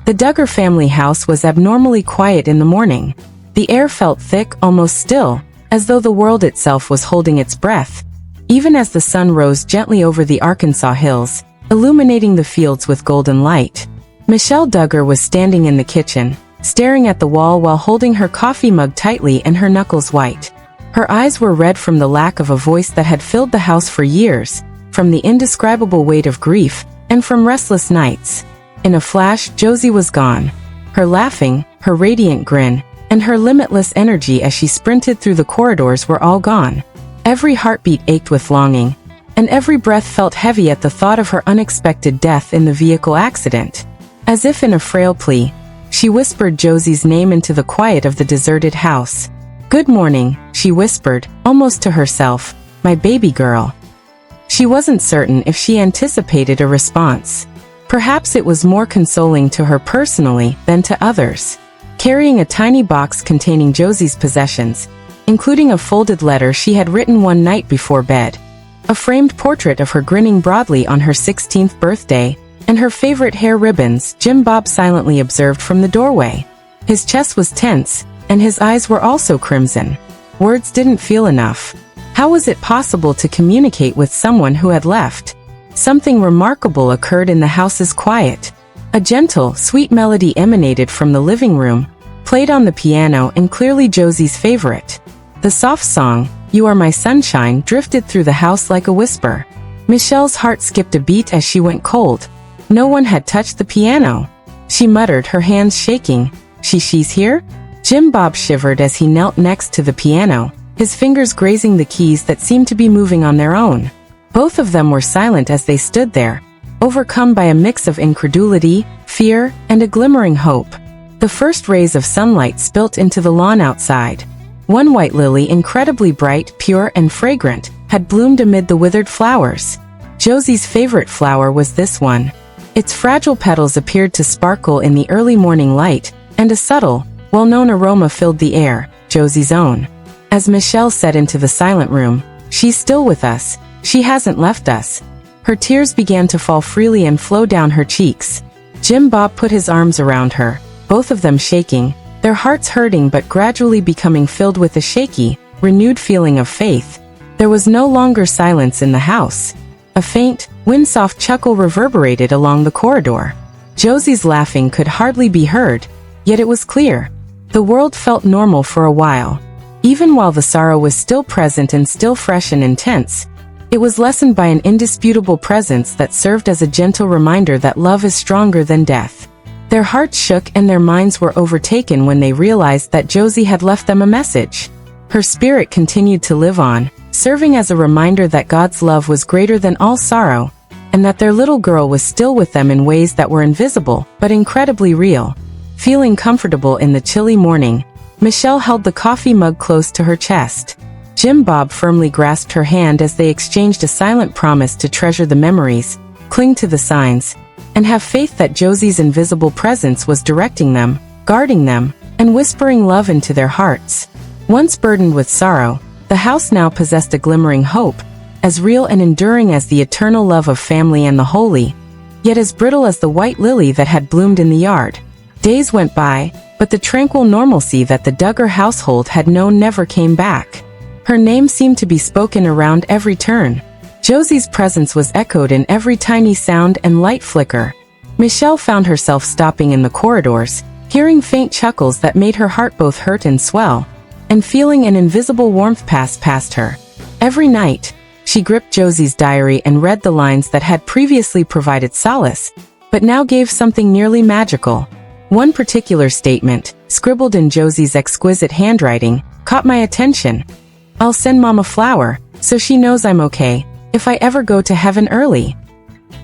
The Duggar family house was abnormally quiet in the morning. The air felt thick, almost still, as though the world itself was holding its breath. Even as the sun rose gently over the Arkansas hills, illuminating the fields with golden light, Michelle Duggar was standing in the kitchen, staring at the wall while holding her coffee mug tightly and her knuckles white. Her eyes were red from the lack of a voice that had filled the house for years, from the indescribable weight of grief, and from restless nights. In a flash, Josie was gone. Her laughing, her radiant grin, and her limitless energy as she sprinted through the corridors were all gone. Every heartbeat ached with longing, and every breath felt heavy at the thought of her unexpected death in the vehicle accident. As if in a frail plea, she whispered Josie's name into the quiet of the deserted house. "Good morning," she whispered, almost to herself, "my baby girl." She wasn't certain if she anticipated a response. Perhaps it was more consoling to her personally than to others. Carrying a tiny box containing Josie's possessions, including a folded letter she had written one night before bed, a framed portrait of her grinning broadly on her 16th birthday, and her favorite hair ribbons, Jim Bob silently observed from the doorway. His chest was tense, and his eyes were also crimson. Words didn't feel enough. How was it possible to communicate with someone who had left? Something remarkable occurred in the house's quiet. A gentle, sweet melody emanated from the living room, played on the piano and clearly Josie's favorite. The soft song, "You Are My Sunshine," drifted through the house like a whisper. Michelle's heart skipped a beat as she went cold. No one had touched the piano. She muttered, her hands shaking. She's here?" Jim Bob shivered as he knelt next to the piano, his fingers grazing the keys that seemed to be moving on their own. Both of them were silent as they stood there, overcome by a mix of incredulity, fear, and a glimmering hope. The first rays of sunlight spilt into the lawn outside. One white lily, incredibly bright, pure, and fragrant, had bloomed amid the withered flowers. Josie's favorite flower was this one. Its fragile petals appeared to sparkle in the early morning light, and a subtle, well-known aroma filled the air, Josie's own. As Michelle said into the silent room, "She's still with us. She hasn't left us." Her tears began to fall freely and flow down her cheeks. Jim Bob put his arms around her, both of them shaking, their hearts hurting but gradually becoming filled with a shaky, renewed feeling of faith. There was no longer silence in the house. A faint, wind-soft chuckle reverberated along the corridor. Josie's laughing could hardly be heard, yet it was clear. The world felt normal for a while. Even while the sorrow was still present and still fresh and intense, it was lessened by an indisputable presence that served as a gentle reminder that love is stronger than death. Their hearts shook and their minds were overtaken when they realized that Josie had left them a message. Her spirit continued to live on, serving as a reminder that God's love was greater than all sorrow, and that their little girl was still with them in ways that were invisible but incredibly real. Feeling comfortable in the chilly morning, Michelle held the coffee mug close to her chest. Jim Bob firmly grasped her hand as they exchanged a silent promise to treasure the memories, cling to the signs, and have faith that Josie's invisible presence was directing them, guarding them, and whispering love into their hearts. Once burdened with sorrow, the house now possessed a glimmering hope, as real and enduring as the eternal love of family and the holy, yet as brittle as the white lily that had bloomed in the yard. Days went by, but the tranquil normalcy that the Duggar household had known never came back. Her name seemed to be spoken around every turn. Josie's presence was echoed in every tiny sound and light flicker. Michelle found herself stopping in the corridors, hearing faint chuckles that made her heart both hurt and swell, and feeling an invisible warmth pass past her. Every night, she gripped Josie's diary and read the lines that had previously provided solace, but now gave something nearly magical. One particular statement, scribbled in Josie's exquisite handwriting, caught my attention. "I'll send Mom a flower, so she knows I'm okay, if I ever go to heaven early."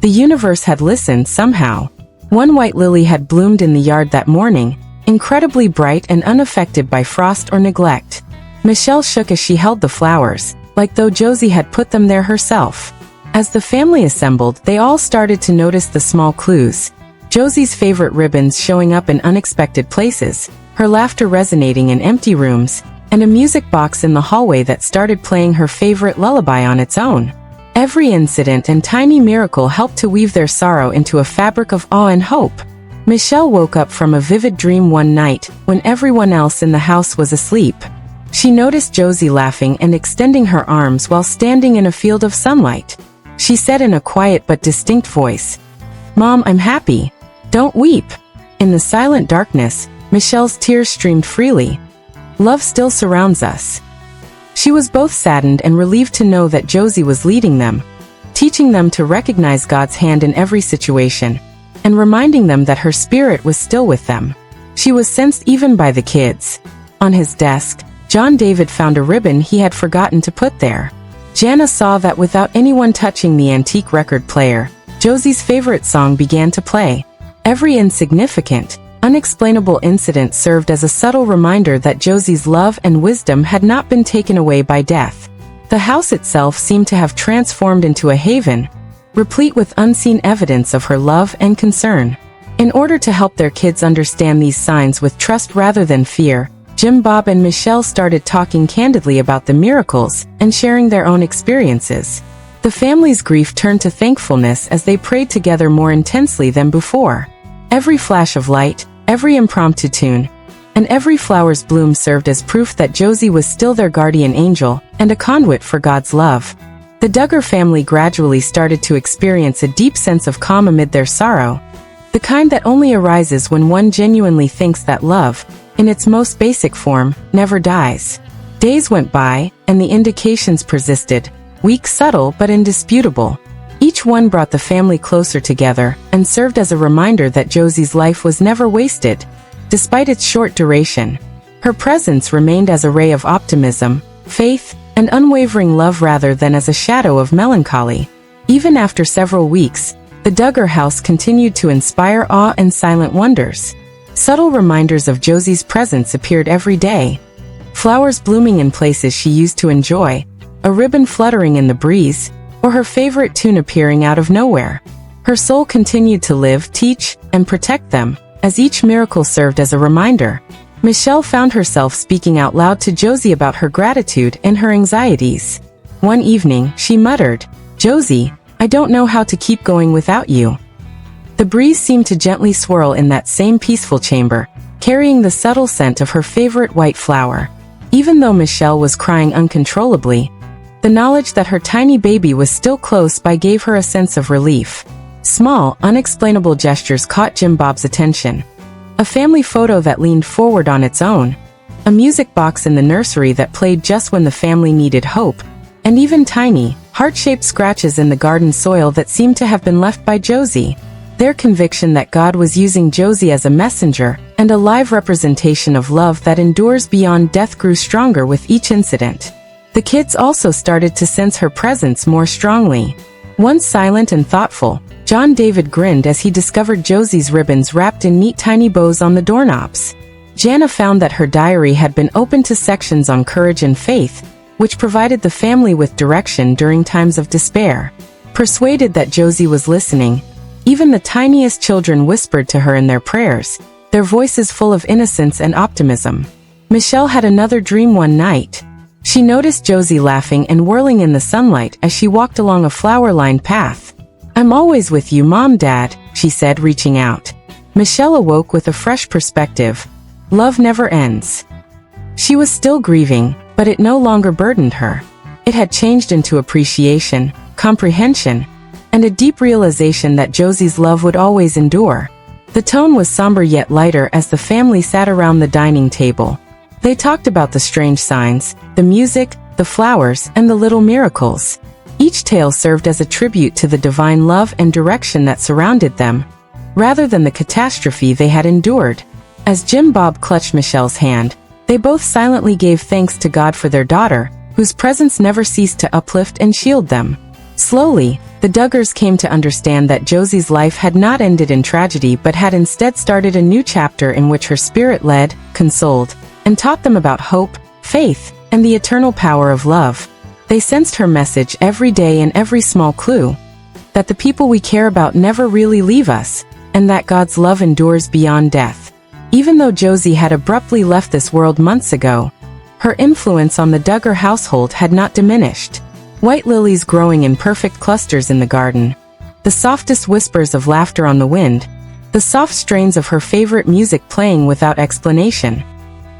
The universe had listened somehow. One white lily had bloomed in the yard that morning, incredibly bright and unaffected by frost or neglect. Michelle shook as she held the flowers, like though Josie had put them there herself. As the family assembled, they all started to notice the small clues. Josie's favorite ribbons showing up in unexpected places, her laughter resonating in empty rooms, and a music box in the hallway that started playing her favorite lullaby on its own. Every incident and tiny miracle helped to weave their sorrow into a fabric of awe and hope. Michelle woke up from a vivid dream one night when everyone else in the house was asleep. She noticed Josie laughing and extending her arms while standing in a field of sunlight. She said in a quiet but distinct voice, "Mom, I'm happy. Don't weep." In the silent darkness, Michelle's tears streamed freely. Love still surrounds us. She was both saddened and relieved to know that Josie was leading them, teaching them to recognize God's hand in every situation, and reminding them that her spirit was still with them. She was sensed even by the kids. On his desk, John David found a ribbon he had forgotten to put there. Jana saw that without anyone touching the antique record player, Josie's favorite song began to play. Every insignificant, unexplainable incident served as a subtle reminder that Josie's love and wisdom had not been taken away by death. The house itself seemed to have transformed into a haven, replete with unseen evidence of her love and concern. In order to help their kids understand these signs with trust rather than fear, Jim Bob and Michelle started talking candidly about the miracles and sharing their own experiences. The family's grief turned to thankfulness as they prayed together more intensely than before. Every flash of light, every impromptu tune, and every flower's bloom served as proof that Josie was still their guardian angel and a conduit for God's love. The Duggar family gradually started to experience a deep sense of calm amid their sorrow, the kind that only arises when one genuinely thinks that love, in its most basic form, never dies. Days went by, and the indications persisted, weak, subtle, but indisputable. Each one brought the family closer together and served as a reminder that Josie's life was never wasted. Despite its short duration, her presence remained as a ray of optimism, faith, and unwavering love rather than as a shadow of melancholy. Even after several weeks, the Duggar house continued to inspire awe and silent wonders. Subtle reminders of Josie's presence appeared every day. Flowers blooming in places she used to enjoy, a ribbon fluttering in the breeze, or her favorite tune appearing out of nowhere. Her soul continued to live, teach, and protect them, as each miracle served as a reminder. Michelle found herself speaking out loud to Josie about her gratitude and her anxieties. One evening, she muttered, "Josie, I don't know how to keep going without you." The breeze seemed to gently swirl in that same peaceful chamber, carrying the subtle scent of her favorite white flower. Even though Michelle was crying uncontrollably, the knowledge that her tiny baby was still close by gave her a sense of relief. Small, unexplainable gestures caught Jim Bob's attention. A family photo that leaned forward on its own, a music box in the nursery that played just when the family needed hope, and even tiny, heart-shaped scratches in the garden soil that seemed to have been left by Josie. Their conviction that God was using Josie as a messenger and a live representation of love that endures beyond death grew stronger with each incident. The kids also started to sense her presence more strongly. Once silent and thoughtful, John David grinned as he discovered Josie's ribbons wrapped in neat tiny bows on the doorknobs. Jana found that her diary had been opened to sections on courage and faith, which provided the family with direction during times of despair. Persuaded that Josie was listening, even the tiniest children whispered to her in their prayers, their voices full of innocence and optimism. Michelle had another dream one night. She noticed Josie laughing and whirling in the sunlight as she walked along a flower-lined path. "I'm always with you, Mom, Dad," she said, reaching out. Michelle awoke with a fresh perspective. Love never ends. She was still grieving, but it no longer burdened her. It had changed into appreciation, comprehension, and a deep realization that Josie's love would always endure. The tone was somber yet lighter as the family sat around the dining table. They talked about the strange signs, the music, the flowers, and the little miracles. Each tale served as a tribute to the divine love and direction that surrounded them, rather than the catastrophe they had endured. As Jim Bob clutched Michelle's hand, they both silently gave thanks to God for their daughter, whose presence never ceased to uplift and shield them. Slowly, the Duggars came to understand that Josie's life had not ended in tragedy but had instead started a new chapter in which her spirit led, consoled, and taught them about hope, faith, and the eternal power of love. They sensed her message every day in every small clue, that the people we care about never really leave us, and that God's love endures beyond death. Even though Josie had abruptly left this world months ago, her influence on the Duggar household had not diminished. White lilies growing in perfect clusters in the garden, the softest whispers of laughter on the wind, the soft strains of her favorite music playing without explanation.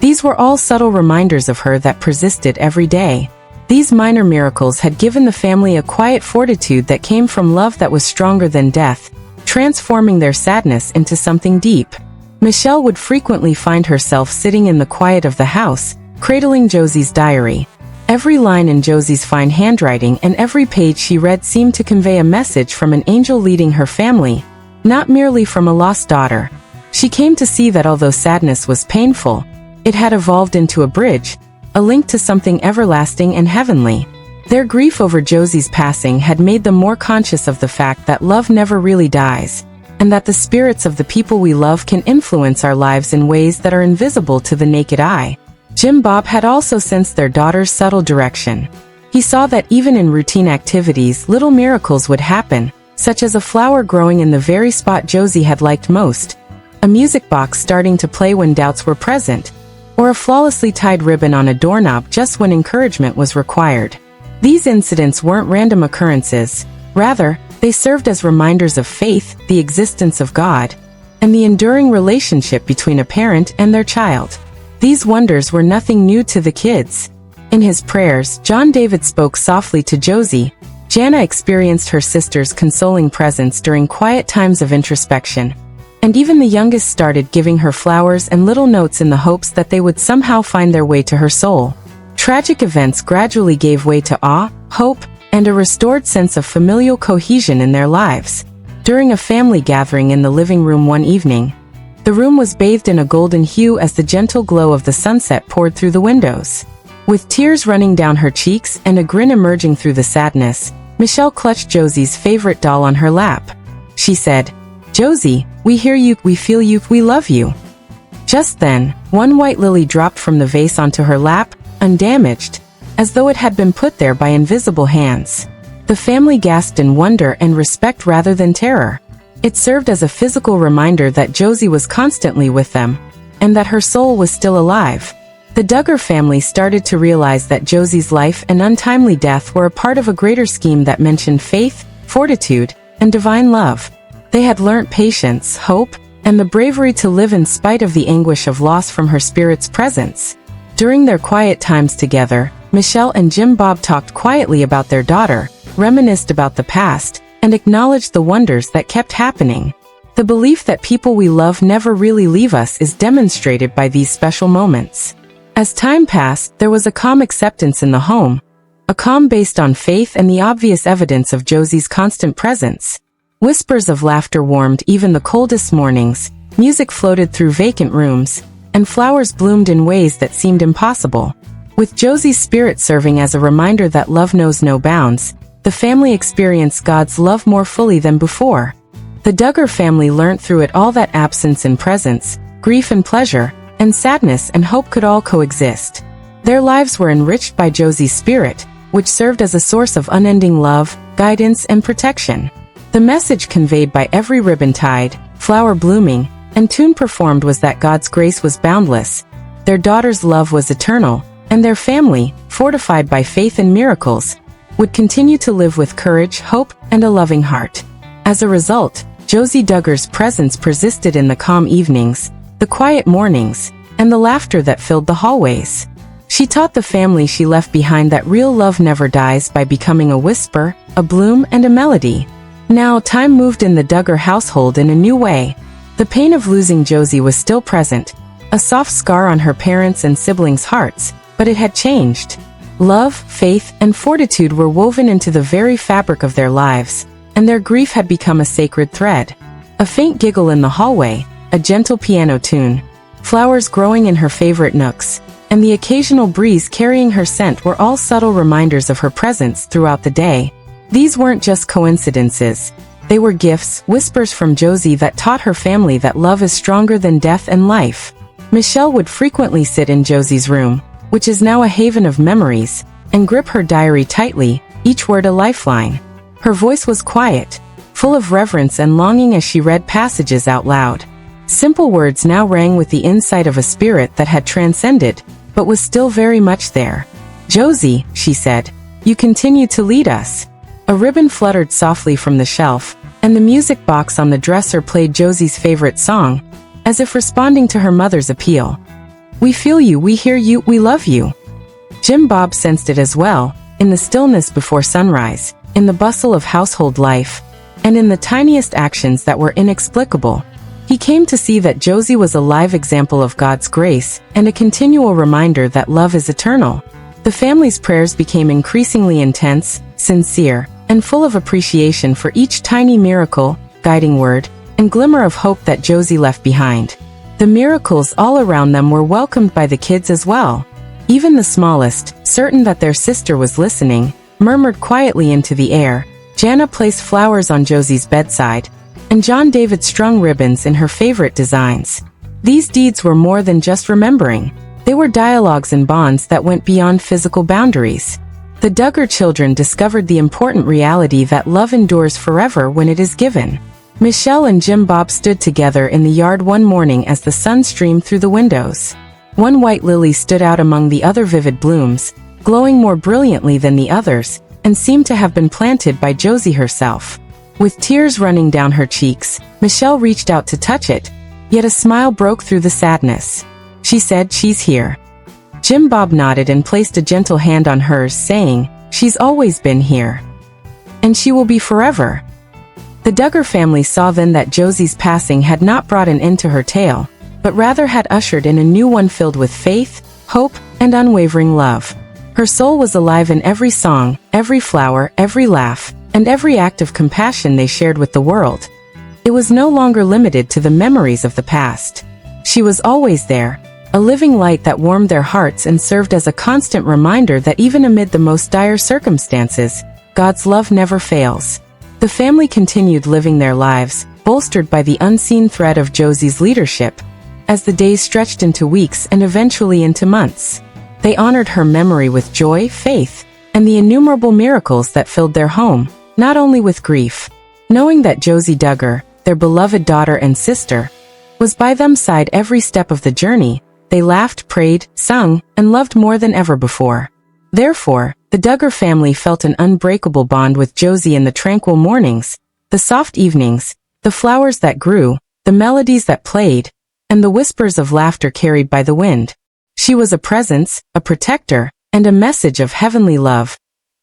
These were all subtle reminders of her that persisted every day. These minor miracles had given the family a quiet fortitude that came from love that was stronger than death, transforming their sadness into something deep. Michelle would frequently find herself sitting in the quiet of the house, cradling Josie's diary. Every line in Josie's fine handwriting and every page she read seemed to convey a message from an angel leading her family, not merely from a lost daughter. She came to see that although sadness was painful, it had evolved into a bridge, a link to something everlasting and heavenly. Their grief over Josie's passing had made them more conscious of the fact that love never really dies, and that the spirits of the people we love can influence our lives in ways that are invisible to the naked eye. Jim Bob had also sensed their daughter's subtle direction. He saw that even in routine activities, little miracles would happen, such as a flower growing in the very spot Josie had liked most, a music box starting to play when doubts were present, or a flawlessly tied ribbon on a doorknob just when encouragement was required. These incidents weren't random occurrences. Rather, they served as reminders of faith, the existence of God, and the enduring relationship between a parent and their child. These wonders were nothing new to the kids. In his prayers, John David spoke softly to Josie. Jana experienced her sister's consoling presence during quiet times of introspection, and even the youngest started giving her flowers and little notes in the hopes that they would somehow find their way to her soul. Tragic events gradually gave way to awe, hope, and a restored sense of familial cohesion in their lives. During a family gathering in the living room one evening, the room was bathed in a golden hue as the gentle glow of the sunset poured through the windows. With tears running down her cheeks and a grin emerging through the sadness, Michelle clutched Josie's favorite doll on her lap. She said, "Josie, we hear you, we feel you, we love you." Just then, one white lily dropped from the vase onto her lap, undamaged, as though it had been put there by invisible hands. The family gasped in wonder and respect rather than terror. It served as a physical reminder that Josie was constantly with them, and that her soul was still alive. The Duggar family started to realize that Josie's life and untimely death were a part of a greater scheme that mentioned faith, fortitude, and divine love. They had learnt patience, hope, and the bravery to live in spite of the anguish of loss from her spirit's presence. During their quiet times together, Michelle and Jim Bob talked quietly about their daughter, reminisced about the past, and acknowledged the wonders that kept happening. The belief that people we love never really leave us is demonstrated by these special moments. As time passed, there was a calm acceptance in the home, a calm based on faith and the obvious evidence of Josie's constant presence. Whispers of laughter warmed even the coldest mornings, music floated through vacant rooms, and flowers bloomed in ways that seemed impossible. With Josie's spirit serving as a reminder that love knows no bounds, the family experienced God's love more fully than before. The Duggar family learnt through it all that absence and presence, grief and pleasure, and sadness and hope could all coexist. Their lives were enriched by Josie's spirit, which served as a source of unending love, guidance, and protection. The message conveyed by every ribbon tied, flower blooming, and tune performed was that God's grace was boundless, their daughter's love was eternal, and their family, fortified by faith and miracles, would continue to live with courage, hope, and a loving heart. As a result, Josie Duggar's presence persisted in the calm evenings, the quiet mornings, and the laughter that filled the hallways. She taught the family she left behind that real love never dies by becoming a whisper, a bloom, and a melody. Now, time moved in the Duggar household in a new way. The pain of losing Josie was still present, a soft scar on her parents' and siblings' hearts, but it had changed. Love, faith, and fortitude were woven into the very fabric of their lives, and their grief had become a sacred thread. A faint giggle in the hallway, a gentle piano tune, flowers growing in her favorite nooks, and the occasional breeze carrying her scent were all subtle reminders of her presence throughout the day. These weren't just coincidences. They were gifts, whispers from Josie that taught her family that love is stronger than death and life. Michelle would frequently sit in Josie's room, which is now a haven of memories, and grip her diary tightly, each word a lifeline. Her voice was quiet, full of reverence and longing as she read passages out loud. Simple words now rang with the insight of a spirit that had transcended, but was still very much there. "Josie," she said, "you continue to lead us." A ribbon fluttered softly from the shelf, and the music box on the dresser played Josie's favorite song, as if responding to her mother's appeal. "We feel you, we hear you, we love you." Jim Bob sensed it as well, in the stillness before sunrise, in the bustle of household life, and in the tiniest actions that were inexplicable. He came to see that Josie was a live example of God's grace and a continual reminder that love is eternal. The family's prayers became increasingly intense, sincere, and full of appreciation for each tiny miracle, guiding word, and glimmer of hope that Josie left behind. The miracles all around them were welcomed by the kids as well. Even the smallest, certain that their sister was listening, murmured quietly into the air. Jana placed flowers on Josie's bedside, and John David strung ribbons in her favorite designs. These deeds were more than just remembering. They were dialogues and bonds that went beyond physical boundaries. The Duggar children discovered the important reality that love endures forever when it is given. Michelle and Jim Bob stood together in the yard one morning as the sun streamed through the windows. One white lily stood out among the other vivid blooms, glowing more brilliantly than the others, and seemed to have been planted by Josie herself. With tears running down her cheeks, Michelle reached out to touch it, yet a smile broke through the sadness. She said, "She's here." Jim Bob nodded and placed a gentle hand on hers, saying, "She's always been here. And she will be forever." The Duggar family saw then that Josie's passing had not brought an end to her tale, but rather had ushered in a new one filled with faith, hope, and unwavering love. Her soul was alive in every song, every flower, every laugh, and every act of compassion they shared with the world. It was no longer limited to the memories of the past. She was always there, a living light that warmed their hearts and served as a constant reminder that even amid the most dire circumstances, God's love never fails. The family continued living their lives, bolstered by the unseen thread of Josie's leadership. As the days stretched into weeks and eventually into months, they honored her memory with joy, faith, and the innumerable miracles that filled their home, not only with grief. Knowing that Josie Duggar, their beloved daughter and sister, was by them side every step of the journey, they laughed, prayed, sung, and loved more than ever before. Therefore, the Duggar family felt an unbreakable bond with Josie in the tranquil mornings, the soft evenings, the flowers that grew, the melodies that played, and the whispers of laughter carried by the wind. She was a presence, a protector, and a message of heavenly love.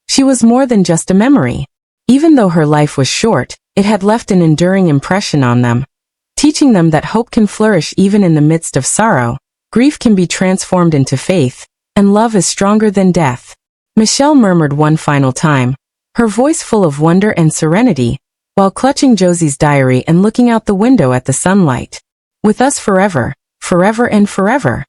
She was more than just a memory. Even though her life was short, it had left an enduring impression on them, teaching them that hope can flourish even in the midst of sorrow, grief can be transformed into faith, and love is stronger than death. Michelle murmured one final time, her voice full of wonder and serenity, while clutching Josie's diary and looking out the window at the sunlight. "With us forever, forever and forever."